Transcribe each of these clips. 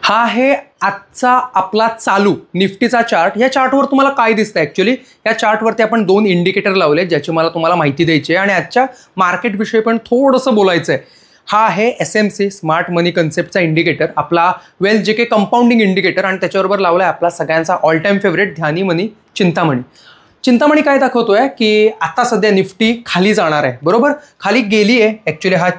हा आहे आजचा आपला चालू निफ्टीचा चार्ट। या चार्टवर तुम्हाला काय दिसतं ॲक्च्युली? या चार्टवरती आपण दोन इंडिकेटर लावले ज्याची मला तुम्हाला माहिती द्यायची आहे आणि आजच्या मार्केटविषयी पण थोडंसं बोलायचं आहे। हा आहे SMC स्मार्ट मनी कन्सेप्टचा इंडिकेटर, आपला वेल्थ जे काही कंपाऊंडिंग इंडिकेटर, आणि त्याच्याबरोबर लावला आहे आपला सगळ्यांचा ऑल टाइम फेवरेट ध्यानी मनी चिंतामणी। चिंतामणी काय दाखवतोय की आता सध्या निफ्टी खाली जाणार आहे, बरोबर? खाली गेली आहे ॲक्च्युली। हा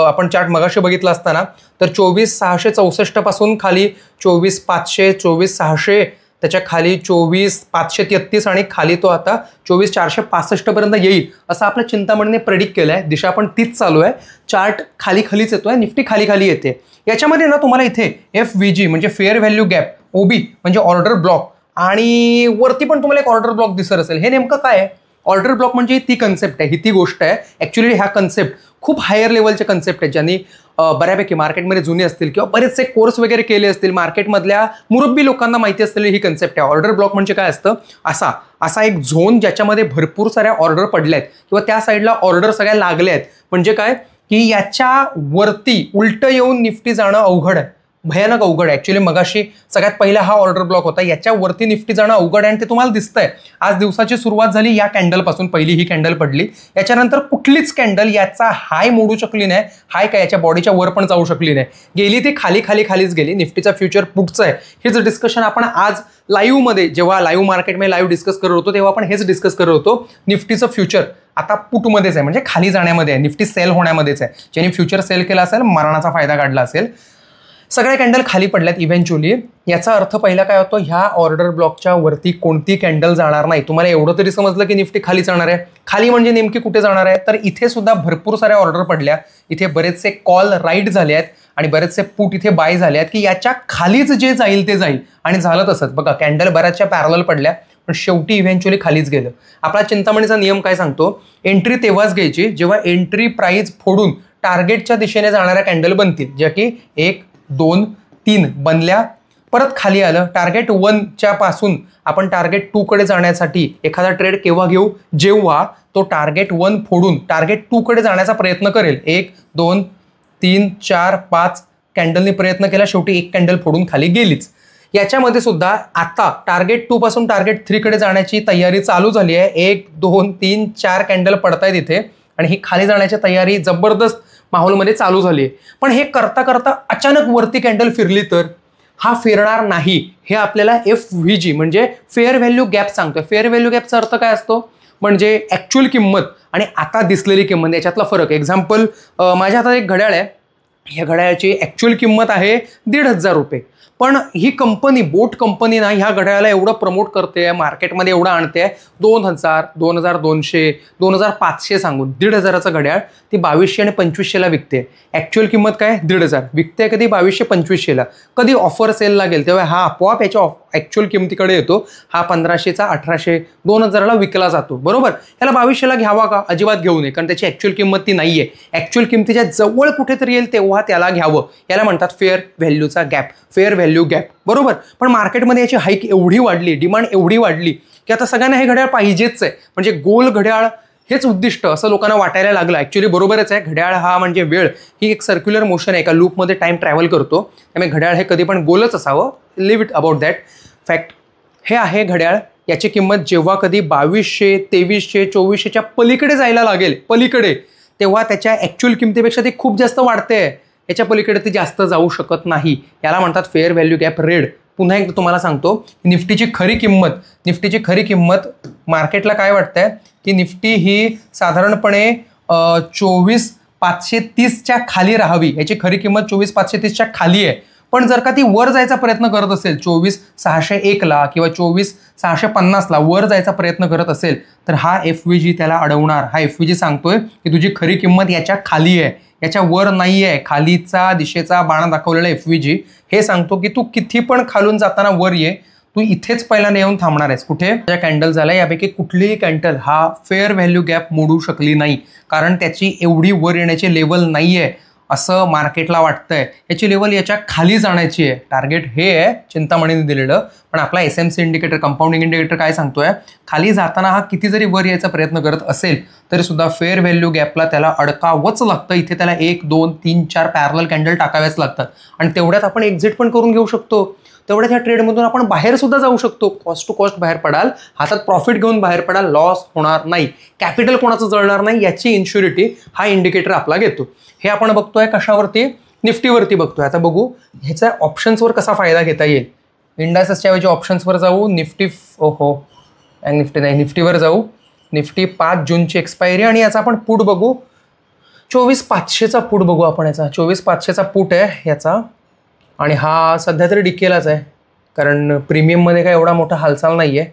आपण चार्ट मगाशी बघितला असताना तर 24,664 पासून खाली 24,500, 24,600, त्याच्या खाली 24,533 आणि खाली तो आता 24,465 पर्यंत येईल असं आपल्या चिंतामणीने प्रेडिक्ट केलं आहे। दिशा पण तीच चालू आहे, चार्ट खाली खालीच येतोय, निफ्टी खाली खाली येते। याच्यामध्ये ना तुम्हाला इथे FVG म्हणजे फेअर व्हॅल्यू गॅप, OB म्हणजे ऑर्डर ब्लॉक, आणि वरती पण तुम्हाला एक ऑर्डर ब्लॉक दिसत असेल। हे नेमकं काय आहे? ऑर्डर ब्लॉक म्हणजे ती कन्सेप्ट आहे, ही ती गोष्ट आहे ॲक्च्युली। ह्या कन्सेप्ट खूप हायर लेवलचे कन्सेप्ट आहेत, ज्यांनी बऱ्यापैकी मार्केटमध्ये जुने असतील किंवा बरेचसे कोर्स वगैरे केले असतील, मार्केटमधल्या मुरब्बी लोकांना माहिती असलेली ही कन्सेप्ट आहे। ऑर्डर ब्लॉक म्हणजे काय असतं? असा एक झोन ज्याच्यामध्ये भरपूर साऱ्या ऑर्डर पडल्या आहेत किंवा त्या साईडला ऑर्डर सगळ्या लागल्या आहेत। म्हणजे काय की याच्या वरती उलट येऊन निफ्टी जाणं अवघड आहे, भयानक अवघड आहे ॲक्च्युली। मगाशी सगळ्यात पहिला हा ऑर्डर ब्लॉक होता, याच्यावरती निफ्टी जाणं अवघड आहे आणि ते तुम्हाला दिसतंय। आज दिवसाची सुरुवात झाली या कॅन्डलपासून, पहिली ही कॅन्डल पडली, याच्यानंतर कुठलीच कॅन्डल याचा हाय मोडू शकली नाही, हाय काय याच्या बॉडीच्या वर पण जाऊ शकली नाही, गेली ती खालीच गेली। निफ्टीचा फ्युचर पुटचं आहे, हेच डिस्कशन आपण आज लाईव्हमध्ये, जेव्हा लाईव्ह मार्केटमध्ये लाईव्ह डिस्कस करत होतो तेव्हा आपण हेच डिस्कस करत होतो। निफ्टीचं फ्युचर आता पुटमध्येच आहे, म्हणजे खाली जाण्यामध्ये आहे, निफ्टी सेल होण्यामध्येच आहे। ज्यांनी फ्युचर सेल केला असेल मरणाचा फायदा काढला असेल। सगळ्या कॅन्डल खाली पडल्यात इव्हेंच्युअली। याचा अर्थ पहिला काय होतो? ह्या ऑर्डर ब्लॉकच्या वरती कोणती कॅन्डल जाणार नाही। तुम्हाला एवढं तरी समजलं की निफ्टी खाली जाणार आहे। खाली म्हणजे नेमकी कुठे जाणार आहे? तर इथे सुद्धा भरपूर साऱ्या ऑर्डर पडल्या, इथे बरेचसे कॉल राईट झाले आहेत आणि बरेचसे पुट इथे बाय झाले आहेत की याच्या खालीच जे जाईल ते जाईल, आणि झालं तसंच। बघा कॅन्डल बऱ्याचशा पॅरलल पडल्या पण शेवटी इव्हेंच्युअली खालीच गेलं। आपला चिंतामणीचा नियम काय सांगतो? एंट्री तेव्हाच घ्यायची जेव्हा एंट्री प्राइस फोडून टार्गेटच्या दिशेने जाणाऱ्या कॅन्डल बनतील, ज्या की 1, 2, 3 बनल्या, परत खाली आलं। टार्गेट 1च्या पासून आपण टार्गेट 2 कडे जाण्यासाठी एखादा ट्रेड केव्हा घेऊ? जेव्हा तो टार्गेट 1 फोडून टार्गेट 2 कडे जाण्याचा प्रयत्न करेल। 1, 2, 3, 4, 5 कॅन्डलनी प्रयत्न केला, शेवटी एक कॅन्डल फोडून खाली गेलीच। याच्यामध्ये सुद्धा आता टार्गेट 2 पासून टार्गेट 3 कडे जाण्याची तयारी चालू झाली आहे। 1, 2, 3, 4 कॅन्डल पडतायत इथे आणि ही खाली जाण्याची तयारी जबरदस्त माहोलमध्ये चालू झाली आहे। पण हे करता करता अचानक वरती कॅन्डल फिरली तर? हा फिरणार नाही, हे आपल्याला FVG म्हणजे फेअर व्हॅल्यू गॅप सांगतोय। फेअर व्हॅल्यू गॅपचा अर्थ काय असतो? म्हणजे ॲक्च्युअल किंमत आणि आता दिसलेली किंमत याच्यातला फरक। एक्झाम्पल, माझ्या हातात एक घड्याळ आहे, या घड्याळाची ॲक्च्युअल किंमत आहे 1,500 रुपये, पण ही कंपनी, बोट कंपनी ना, ह्या घड्याळाला एवढं प्रमोट करते, मार्केटमध्ये एवढं आणते 2,000, 2,200, 2,500 सांगून 1,500चं घड्याळ ती 2,200 आणि 2,500ला विकते। ॲक्च्युअल किंमत काय? 1,500, विकते कधी 2,200-2,500ला। कधी ऑफर सेल लागेल तेव्हा हा आपोआप याच्या ॲक्च्युअल किमतीकडे येतो, हा 1,500चा 1,800, 2,000ला विकला जातो, बरोबर? याला 2,200ला घ्यावा का? अजिबात घेऊ नये, कारण त्याची ॲक्च्युअल किंमत ती नाहीये। ॲक्च्युअल किमतीच्या जवळ कुठेतरी येईल तेव्हा त्याला घ्यावं, याला म्हणतात फेअर व्हॅल्यूचा गॅप, फेअर व्हॅल्यू गॅप, बरोबर? पण मार्केटमध्ये याची हाईक एवढी वाढली, डिमांड एवढी वाढली की आता सगळ्यांना हे घड्याळ पाहिजेच आहे। म्हणजे गोल घड्याळ हेच उद्दिष्ट असं लोकांना वाटायला लागलं। ॲक्च्युली बरोबरच आहे, घड्याळ हा म्हणजे वेळ ही एक सर्क्युलर मोशन आहे, एका लूपमध्ये टाइम ट्रॅव्हल करतो, त्यामुळे घड्याळ हे कधी पण गोलच असावं। Leave it about that fact. हे आहे घड्याळ, याची किंमत जेव्हा कधी 2,200, 2,300, 2,400च्या पलीकडे जायला लागेल, पलीकडे, तेव्हा त्याच्या ॲक्च्युअल किमतीपेक्षा ती खूप जास्त वाढते, याच्या पलीकडे ती जास्त जाऊ शकत नाही, याला म्हणतात फेअर व्हॅल्यू गॅप रेड। पुन्हा एकदा तुम्हाला सांगतो, निफ्टीची खरी किंमत मार्केटला काय वाटतंय की निफ्टी ही साधारणपणे 24,530च्या खाली राहावी, याची खरी किंमत 24,530च्या खाली आहे। पण जर का ती वर जायचा प्रयत्न करत असेल 24,601ला किंवा 24,650ला वर जायचा प्रयत्न करत असेल तर हा FVG त्याला अडवणार। हा FVG सांगतोय की तुझी खरी किंमत याच्या खाली आहे, याच्या वर नाही आहे। खालीचा दिशेचा बाण दाखवलेला FVG हे सांगतो की तू किती पण खालून जाताना वर ये, तू इथेच पहिल्यांदा येऊन थांबणार आहेस। कुठे? ज्या कॅन्डल झाल्या यापैकी कुठलीही कॅन्डल हा फेअर व्हॅल्यू गॅप मोडू शकली नाही, कारण त्याची एवढी वर येण्याची लेवल नाही आहे असं मार्केटला वाटतंय। याची लेवल याच्या खाली जाण्याची आहे। टार्गेट हे आहे चिंतामणीने दिलेलं, पण आपला SMC इंडिकेटर, कंपाऊंडिंग इंडिकेटर काय सांगतोय? खाली जाताना हा किती जरी वर यायचा प्रयत्न करत असेल तरी सुद्धा फेअर व्हॅल्यू गॅपला त्याला अडकावंच लागतं. इथे त्याला 1 2 3 4 पॅरलल कॅन्डल टाकाव्याच लागतात आणि तेवढ्यात आपण एक्झिट पण करून घेऊ शकतो. तेवढ्यात ह्या ट्रेडमधून आपण बाहेर सुद्धा जाऊ शकतो. कॉस्ट टू कॉस्ट बाहेर पडाल, हातात प्रॉफिट घेऊन बाहेर पडाल, लॉस होणार नाही, कॅपिटल कोणाचं जळणार नाही याची इन्शुरिटी हा इंडिकेटर आपला घेतो. हे आपण बघतोय कशावरती? निफ्टीवरती बघतोय. आता बघू ह्याचा ऑप्शन्सवर कसा फायदा घेता येईल. इंडायसेसच्या ऐवजी ऑप्शन्सवर जाऊ. निफ्टीवर जाऊ. निफ्टी 5 जूनची एक्सपायरी आणि याचा आपण पुट बघू. 24,500चा पुट बघू आपण. याचा 24,500चा पुट आहे याचा आणि हा सध्या तरी डिकेलाच आहे कारण प्रीमियममध्ये काय एवढा मोठा हालचाल नाही आहे.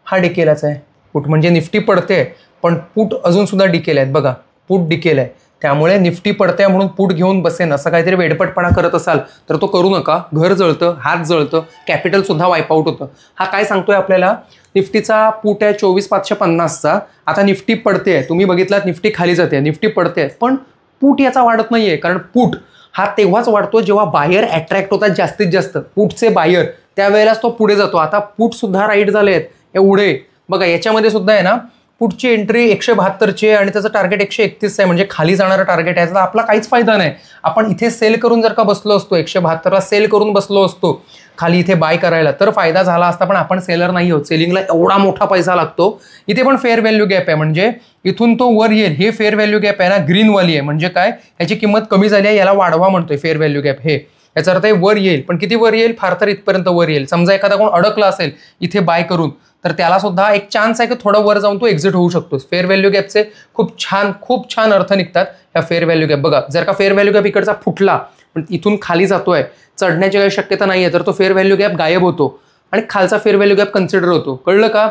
हा डिकेलाच आहे पुट. म्हणजे निफ्टी पडते पण पुट अजून सुद्धा डिकेल आहेत बघा. पुट डिकेल आहे त्यामुळे निफ्टी पडते म्हणून पुट घेऊन बसेन असं काहीतरी वेडपटपणा करत असाल तर तो करू नका. घर जळतं, हात जळतं, कॅपिटल सुद्धा वाईपआउट होतं. हा काय सांगतोय आपल्याला? निफ्टीचा पुट आहे 24,550चा. आता निफ्टी पडते, तुम्ही बघितलात निफ्टी खाली जाते, निफ्टी पडते पण पुट याचा वाढत नाहीये कारण पुट हा तेव्हाच वाढतो जेव्हा बायर अट्रॅक्ट होतात जास्तीत जास्त. पुटचे बायर त्यावेळेलाच तो पुढे जातो. आता पुट सुद्धा राईट झाले आहेत एवढे बघा. याच्यामध्ये सुद्धा आहे ना पुटची एंट्री 172ची आहे आणि त्याचं टार्गेट 131 आहे म्हणजे खाली जाणारं टार्गेट आहे. आपला काहीच फायदा नाही. आपण इथे सेल करून जर का बसलो असतो 172ला सेल करून बसलो असतो खाली इथे बाय करायला तर फायदा झाला असता पण आपण सेलर नाही आहोत. सेलिंगला एवढा मोठा पैसा लागतो. इथे पण फेअर व्हॅल्यू गॅप आहे म्हणजे इथून तो वर येईल. हे फेअर व्हॅल्यू गॅप आहे ना ग्रीनवाली आहे म्हणजे काय याची किंमत कमी झाली आहे याला वाढवा म्हणतोय फेअर व्हॅल्यू गॅप. हे याचा अर्थ वर येईल पण किती वर येईल? फार तर इथपर्यंत वर येईल. समजा एखादा कोण अडकला असेल इथे बाय करून तर त्याला सुद्धा एक चान्स आहे की थोडं वर जाऊन तो एक्झिट होऊ शकतो. फेअर व्हॅल्यू गॅपचे खूप छान अर्थ निघतात ह्या फेअर व्हॅल्यू गॅप. बघा जर का फेअर व्हॅल्यू गॅप इकडचा फुटला पण इथून खाली जातोय, चढण्याची काही शक्यता नाहीये तर तो फेअर व्हॅल्यू गॅप गायब होतो आणि खालचा फेअर व्हॅल्यू गॅप कन्सिडर होतो. कळलं का?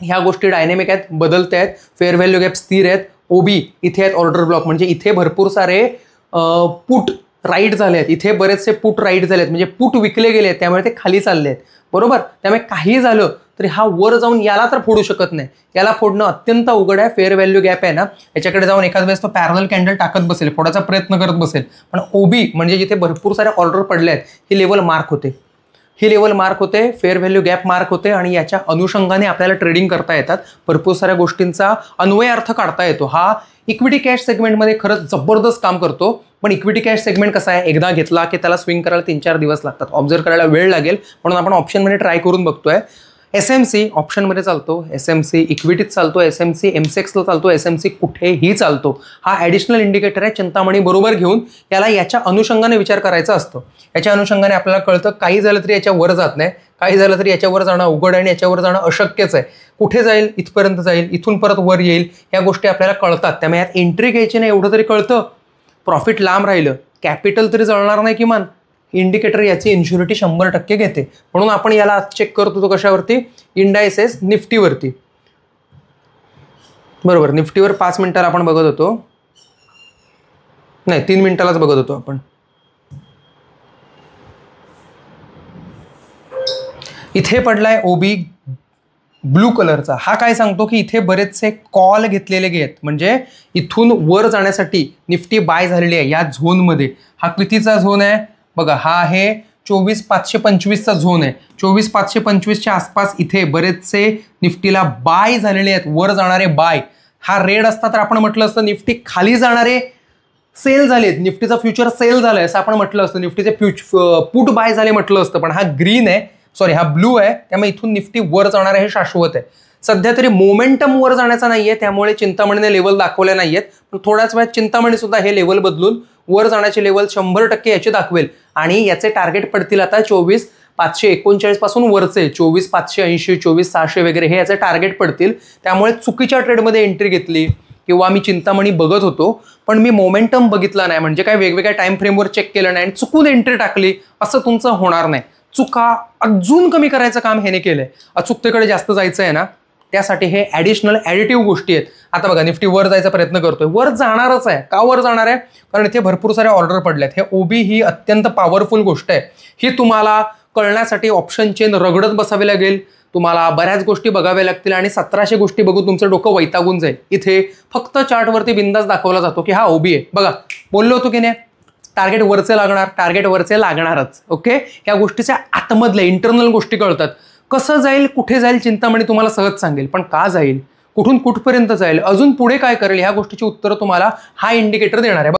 ह्या गोष्टी डायनेमिक आहेत, बदलत आहेत. फेअर व्हॅल्यू गॅप स्थिर आहेत. ओबी इथे आहेत ऑर्डर ब्लॉक म्हणजे इथे भरपूर सारे पुट राईट झाले आहेत. इथे बरेचसे पुट राईट झाले आहेत म्हणजे पुट विकले गेले आहेत त्यामुळे ते खाली चालले आहेत बरोबर. त्यामुळे काही झालं तरी हा वर जाऊन याला तर फोडू शकत नाही. याला फोडणं अत्यंत अवघड आहे. फेअर व्हॅल्यू गॅप आहे ना याच्याकडे जाऊन एखाद वेळेस तो पॅरलल कॅन्डल टाकत बसेल, फोडायचा प्रयत्न करत बसेल पण ओबी म्हणजे जिथे भरपूर सारे ऑर्डर पडले आहेत ही लेवल मार्क होते. फेअर व्हॅल्यू गॅप मार्क होते आणि याच्या अनुषंगाने आपल्याला ट्रेडिंग करता येतात. भरपूर साऱ्या गोष्टींचा अन्वय अर्थ काढता येतो. हा इक्विटी कॅश सेगमेंटमध्ये खरंच जबरदस्त काम करतो. पण इक्विटी कॅश सेगमेंट कसा आहे एकदा घेतला की त्याला स्विंग करायला 3-4 दिवस लागतात. ऑब्झर्व करायला वेळ लागेल म्हणून आपण ऑप्शनमध्ये ट्राय करून बघतोय. SMC ऑप्शनमध्ये चालतो, SMC इक्विटीत चालतो, SMC MCEXला चालतो, SMC कुठेही चालतो. हा ॲडिशनल इंडिकेटर आहे. चिंतामणी बरोबर घेऊन याला याच्या अनुषंगाने विचार करायचा असतो. याच्या अनुषंगाने आपल्याला कळतं काही झालं तरी याच्या वर जात नाही, काही झालं तरी याच्यावर जाणं अवघड आहे आणि याच्यावर जाणं अशक्यच आहे. कुठे जाईल? इथपर्यंत जाईल, इथून परत वर येईल. या गोष्टी आपल्याला कळतात. त्यामुळे यात एंट्री घ्यायची नाही एवढं तरी कळतं. प्रॉफिट लांब राहिलं, कॅपिटल तरी जळणार नाही किमान. इंडिकेटर याची इन्शुरिटी 100% घेते म्हणून आपण याला चेक करत होतो कशावरती? इंडायसेस निफ्टीवरती बरोबर. निफ्टीवर 5 मिनिटाला आपण बघत होतो, नाही 3 मिनिटालाच बघत होतो आपण. इथे पडलाय ओबी ब्लू कलरचा. हा काय सांगतो की इथे बरेचसे कॉल घेतलेले आहेत म्हणजे इथून वर जाण्यासाठी निफ्टी बाय झालेली आहे या झोनमध्ये. हा कितीचा झोन आहे बघा? हा आहे 24,525चा झोन आहे. 24,525च्या आसपास इथे बरेचसे निफ्टीला बाय झालेले आहेत, वर जाणारे बाय. हा रेड असता तर आपण म्हटलं असतं निफ्टी खाली जाणारे सेल झालेत, निफ्टीचा फ्युचर सेल झालाय असं आपण म्हटलं असतं, निफ्टीचे पुट बाय झाले म्हटलं असतं. पण हा ग्रीन आहे, सॉरी हा ब्लू आहे, त्यामुळे इथून निफ्टी वर जाणार आहे हे शाश्वत आहे. सध्या तरी मोमेंटम वर जाण्याचा नाहीये त्यामुळे चिंतामणीने लेवल दाखवले नाहीयेत. पण थोड्याच वेळात चिंतामणी सुद्धा हे लेवल बदलून वर जाण्याचे लेवल 100% याचे दाखवेल आणि याचे टार्गेट पडतील आता 24,539 पासून वरचे 24,580, 24,600 वगैरे हे याचे टार्गेट पडतील. त्यामुळे चुकीच्या ट्रेडमध्ये एंट्री घेतली किंवा मी चिंतामणी बघत होतो पण मी मोमेंटम बघितला नाही म्हणजे काय वेगवेगळ्या टाइम फ्रेमवर चेक केलं नाही आणि चुकून एंट्री टाकली असं तुमचं होणार नाही. चुका अजून कमी करायचं काम ह्याने केलंय. अचूकतेकडे जास्त जायचं आहे ना त्यासाठी हे ॲडिशनल ॲडिटिव्ह गोष्टी आहेत. आता बघा निफ्टी वर जायचा प्रयत्न करतोय, वर जाणारच आहे. का वर जाणार आहे? कारण इथे भरपूर सारे ऑर्डर पडलेत. हे ओबी ही अत्यंत पॉवरफुल गोष्ट आहे. ही तुम्हाला कळण्यासाठी ऑप्शन चेन रगडत बसावी लागेल, तुम्हाला बऱ्याच गोष्टी बघाव्या लागतील आणि 1700 गोष्टी बघून तुमचं डोकं वैतागून जाईल. इथे फक्त चार्टवरती बिंदास दाखवला जातो की हा ओबी आहे. बघा बोललो होतो की नाही टार्गेट वरचे लागणार, टार्गेट वरचे लागणारच. ओके, या गोष्टीच्या आतमधल्या इंटरनल गोष्टी कळतात. कसं जाईल, कुठे जाईल चिंतामणी तुम्हाला सहज सांगेल. पण का जाईल, कुठून कुठपर्यंत जाईल, अजून पुढे काय करेल, ह्या गोष्टीची उत्तरं तुम्हाला हा इंडिकेटर देणार आहे.